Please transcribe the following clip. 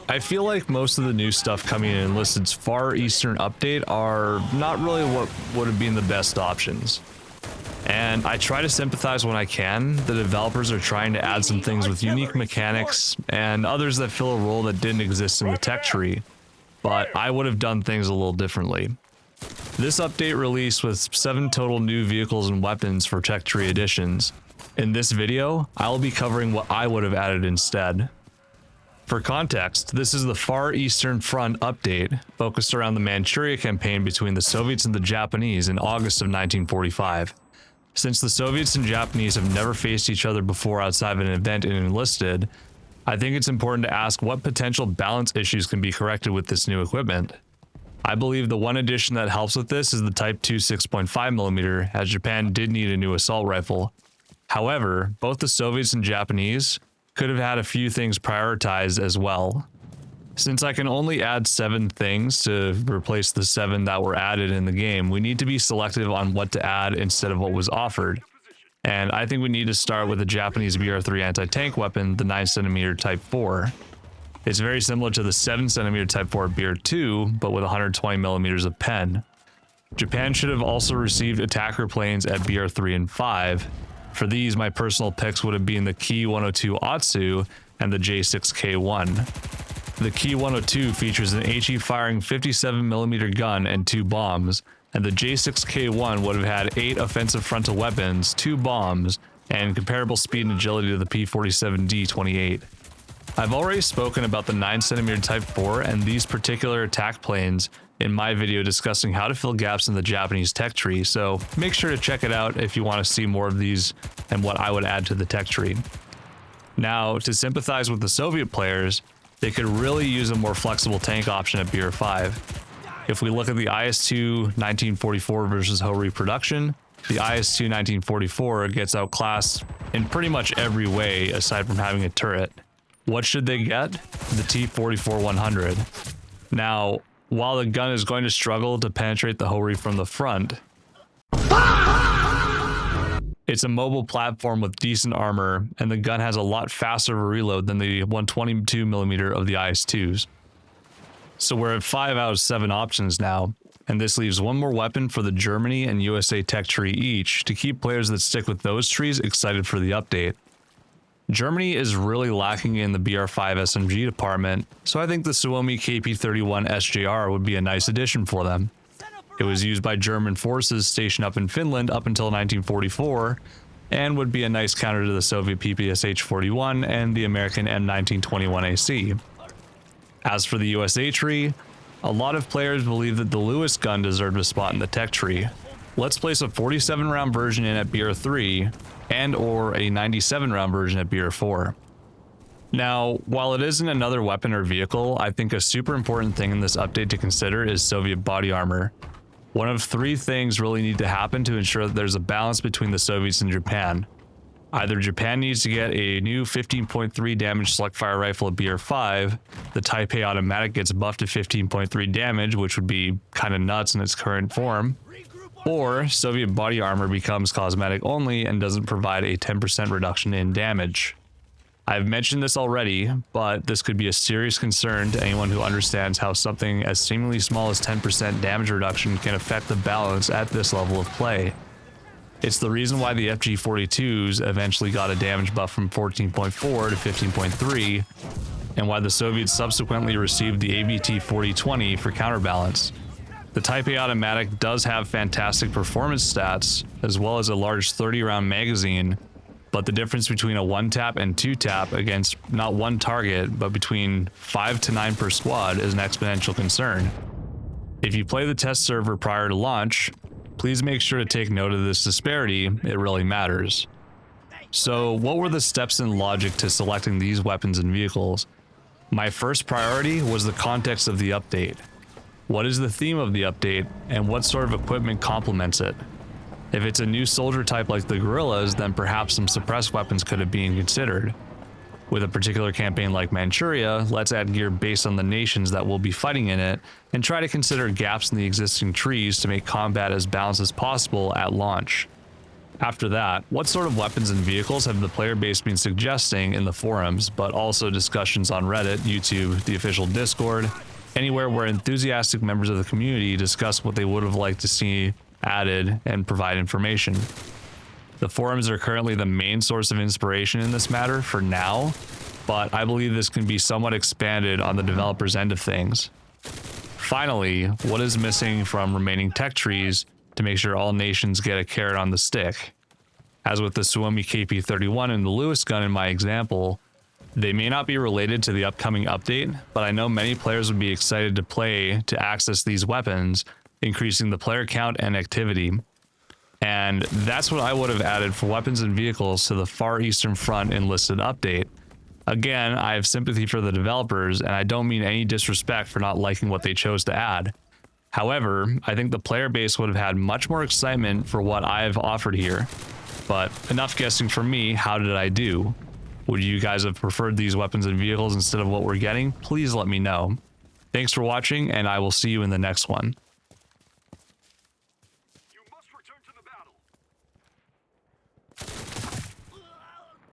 I feel like most of the new stuff coming in Enlisted's Far Eastern update are not really what would have been the best options. And I try to sympathize when I can. The developers are trying to add some things with unique mechanics and others that fill a role that didn't exist in the tech tree, but I would have done things a little differently. This update released with 7 total new vehicles and weapons for tech tree additions. In this video, I'll be covering what I would have added instead. For context, this is the Far Eastern Front update, focused around the Manchuria campaign between the Soviets and the Japanese in August of 1945. Since the Soviets and Japanese have never faced each other before outside of an event in Enlisted, I think it's important to ask what potential balance issues can be corrected with this new equipment. I believe the one addition that helps with this is the Type 2 6.5mm, as Japan did need a new assault rifle. However, both the Soviets and Japanese could have had a few things prioritized as well. Since I can only add 7 things to replace the 7 that were added in the game, we need to be selective on what to add instead of what was offered. And I think we need to start with the Japanese BR3 anti-tank weapon, the 9cm Type 4. It's very similar to the 7cm Type 4 BR2, but with 120mm of pen. Japan should have also received attacker planes at BR3 and 5. For these, my personal picks would have been the Ki 102 Otsu and the J6K1. The Ki 102 features an HE firing 57mm gun and 2 bombs, and the J6K1 would have had 8 offensive frontal weapons, 2 bombs, and comparable speed and agility to the P-47D-28. I've already spoken about the 9cm Type 4 and these particular attack planes in my video discussing how to fill gaps in the Japanese tech tree, so make sure to check it out if you want to see more of these and what I would add to the tech tree. Now, to sympathize with the Soviet players, they could really use a more flexible tank option at BR5. If we look at the IS-2 1944 versus Ho-Ri production, the IS-2 1944 gets outclassed in pretty much every way aside from having a turret. What should they get? The T-44-100. Now, while the gun is going to struggle to penetrate the Ho-Ri from the front, it's a mobile platform with decent armor, and the gun has a lot faster of a reload than the 122mm of the IS-2s. So we're at 5 out of 7 options now, and this leaves one more weapon for the Germany and USA tech tree each to keep players that stick with those trees excited for the update. Germany is really lacking in the BR5 SMG department, so I think the Suomi KP-31 SJR would be a nice addition for them. It was used by German forces stationed up in Finland up until 1944, and would be a nice counter to the Soviet PPSH-41 and the American M1921AC. As for the USA tree, a lot of players believe that the Lewis gun deserved a spot in the tech tree. Let's place a 47-round version in at BR3, and or a 97-round version at BR4. Now, while it isn't another weapon or vehicle, I think a super important thing in this update to consider is Soviet body armor. One of 3 things really need to happen to ensure that there's a balance between the Soviets and Japan. Either Japan needs to get a new 15.3 damage select fire rifle at BR5, the Type A automatic gets buffed to 15.3 damage, which would be kinda nuts in its current form, or Soviet body armor becomes cosmetic only and doesn't provide a 10% reduction in damage. I've mentioned this already, but this could be a serious concern to anyone who understands how something as seemingly small as 10% damage reduction can affect the balance at this level of play. It's the reason why the FG-42s eventually got a damage buff from 14.4 to 15.3, and why the Soviets subsequently received the ABT-4020 for counterbalance. The Type A automatic does have fantastic performance stats, as well as a large 30-round magazine, but the difference between a 1-tap and 2-tap against not one target, but between 5 to 9 per squad is an exponential concern. If you play the test server prior to launch, please make sure to take note of this disparity, it really matters. So what were the steps and logic to selecting these weapons and vehicles? My first priority was the context of the update. What is the theme of the update, and what sort of equipment complements it? If it's a new soldier type like the guerrillas, then perhaps some suppressed weapons could have been considered. With a particular campaign like Manchuria, let's add gear based on the nations that will be fighting in it, and try to consider gaps in the existing trees to make combat as balanced as possible at launch. After that, what sort of weapons and vehicles have the player base been suggesting in the forums, but also discussions on Reddit, YouTube, the official Discord, anywhere where enthusiastic members of the community discuss what they would have liked to see added and provide information. The forums are currently the main source of inspiration in this matter for now, but I believe this can be somewhat expanded on the developer's end of things. Finally, what is missing from remaining tech trees to make sure all nations get a carrot on the stick? As with the Suomi KP31 and the Lewis gun in my example, they may not be related to the upcoming update, but I know many players would be excited to play to access these weapons, increasing the player count and activity. And that's what I would have added for weapons and vehicles to the Far Eastern Front Enlisted update. Again, I have sympathy for the developers, and I don't mean any disrespect for not liking what they chose to add. However, I think the player base would have had much more excitement for what I have offered here. But enough guessing for me, how did I do? Would you guys have preferred these weapons and vehicles instead of what we're getting? Please let me know. Thanks for watching, and I will see you in the next one. You must return to the battle.